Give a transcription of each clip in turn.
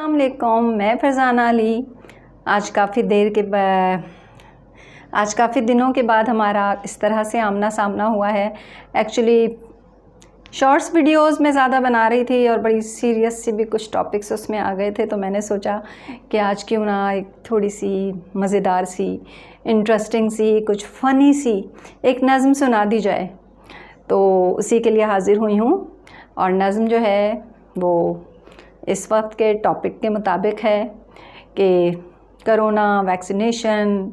अस्सलाम वालेकुम, मैं फरजाना अली। आज काफ़ी दिनों के बाद हमारा इस तरह से आमना सामना हुआ है। एक्चुअली शॉर्ट्स वीडियोस में ज़्यादा बना रही थी और बड़ी सीरियस सी भी कुछ टॉपिक्स उसमें आ गए थे, तो मैंने सोचा कि आज क्यों ना एक थोड़ी सी मज़ेदार सी, इंटरेस्टिंग सी, कुछ फ़नी सी एक नज़म सुना दी जाए। तो उसी के लिए हाज़िर हुई हूँ और नज़म जो है वो इस वक्त के टॉपिक के मुताबिक है कि कोरोना, वैक्सीनेशन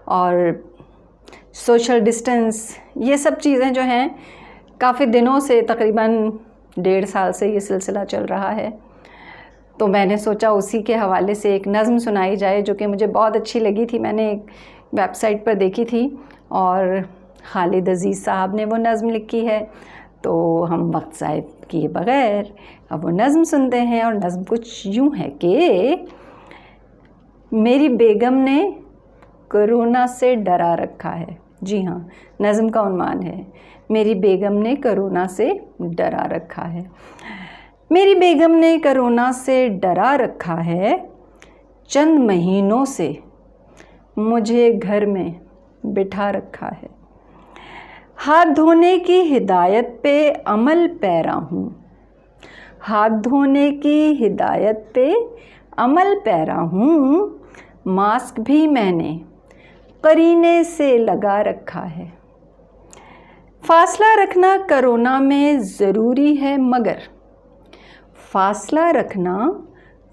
और सोशल डिस्टेंस, ये सब चीज़ें जो हैं काफ़ी दिनों से, तकरीबन 1.5 साल से ये सिलसिला चल रहा है। तो मैंने सोचा उसी के हवाले से एक नज़म सुनाई जाए जो कि मुझे बहुत अच्छी लगी थी। मैंने एक वेबसाइट पर देखी थी और खालिद अज़ीज़ साहब ने वो नज़म लिखी है। तो हम वक्त ज़ाय किए बग़ैर अब वो नज़म सुनते हैं। और नज़म कुछ यूँ है कि मेरी बेगम ने कोरोना से डरा रखा है। जी हाँ, नज़म का उन्वान है मेरी बेगम ने कोरोना से डरा रखा है। मेरी बेगम ने कोरोना से डरा रखा है, चंद महीनों से मुझे घर में बिठा रखा है। हाथ धोने की हिदायत पे अमल पैरा हूँ, हाथ धोने की हिदायत पे अमल पैरा हूँ। मास्क भी मैंने करीने से लगा रखा है। फासला रखना कोरोना में ज़रूरी है, मगर फासला रखना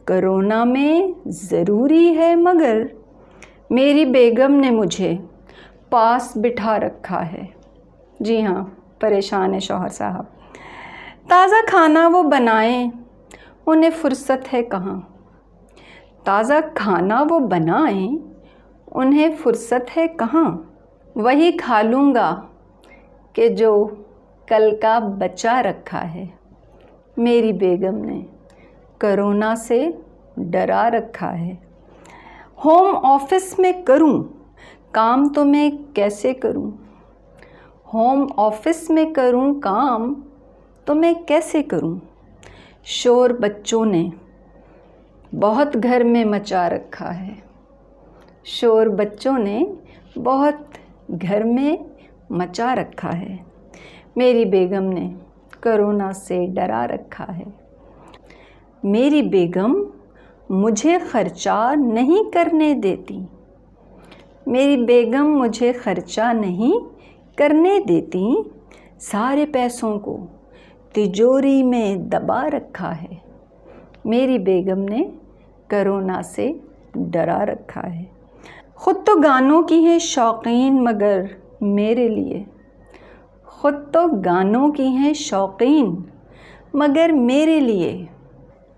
कोरोना में ज़रूरी है, मगर मेरी बेगम ने मुझे पास बिठा रखा है। जी हाँ, परेशान है शौहर साहब। ताज़ा खाना वो बनाएं, उन्हें फ़ुर्सत है कहाँ। ताज़ा खाना वो बनाएं, उन्हें फ़ुर्सत है कहाँ। वही खा लूँगा कि जो कल का बचा रखा है। मेरी बेगम ने कोरोना से डरा रखा है। होम ऑफिस में करूँ काम तो मैं कैसे करूँ, होम ऑफिस में करूँ काम तो मैं कैसे करूँ। शोर बच्चों ने बहुत घर में मचा रखा है। शोर बच्चों ने बहुत घर में मचा रखा है। मेरी बेगम ने कोरोना से डरा रखा है। मेरी बेगम मुझे ख़र्चा नहीं करने देती। मेरी बेगम मुझे ख़र्चा नहीं करने देती। सारे पैसों को तिजोरी में दबा रखा है। मेरी बेगम ने कोरोना से डरा रखा है। ख़ुद तो गानों की है शौकीन, मगर मेरे लिए, ख़ुद तो गानों की हैं शौकीन, मगर मेरे लिए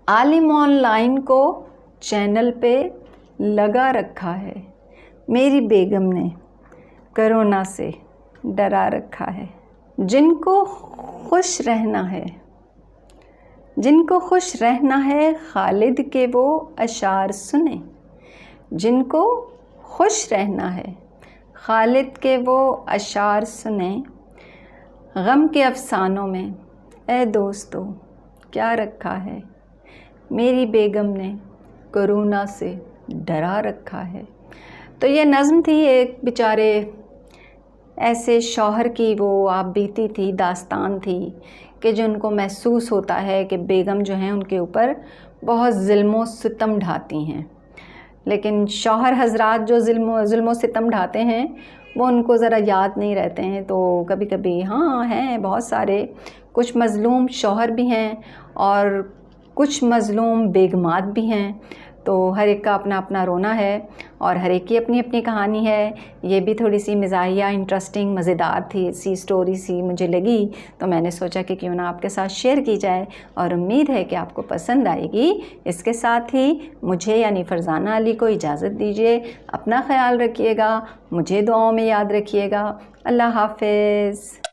आलिम ऑनलाइन को चैनल पे लगा रखा है। मेरी बेगम ने कोरोना से डरा रखा है। जिनको खुश रहना है, जिनको खुश रहना है, खालिद के वो अशार सुने। जिनको खुश रहना है, खालिद के वो अशार सुने। गम के अफसानों में ए दोस्तों क्या रखा है। मेरी बेगम ने कोरोना से डरा रखा है। तो ये नज़म थी एक बेचारे ऐसे शौहर की, वो आप बीती थी, दास्तान थी कि जो उनको महसूस होता है कि बेगम जो हैं उनके ऊपर बहुत ज़ुल्म व सितम ढाती हैं। लेकिन शौहर हज़रात जो ज़ुल्म व सितम ढाते हैं वो उनको ज़रा याद नहीं रहते हैं। तो कभी कभी हाँ हैं बहुत सारे, कुछ मज़लूम शौहर भी हैं और कुछ मज़लूम बेगमात भी हैं। तो हर एक का अपना अपना रोना है और हर एक की अपनी अपनी कहानी है। ये भी थोड़ी सी मिज़ाहिया, इंटरेस्टिंग, मज़ेदार थी सी स्टोरी सी मुझे लगी, तो मैंने सोचा कि क्यों ना आपके साथ शेयर की जाए और उम्मीद है कि आपको पसंद आएगी। इसके साथ ही मुझे यानी फरजाना अली को इजाज़त दीजिए। अपना ख्याल रखिएगा, मुझे दुआओं में याद रखिएगा। अल्लाह हाफ़िज़।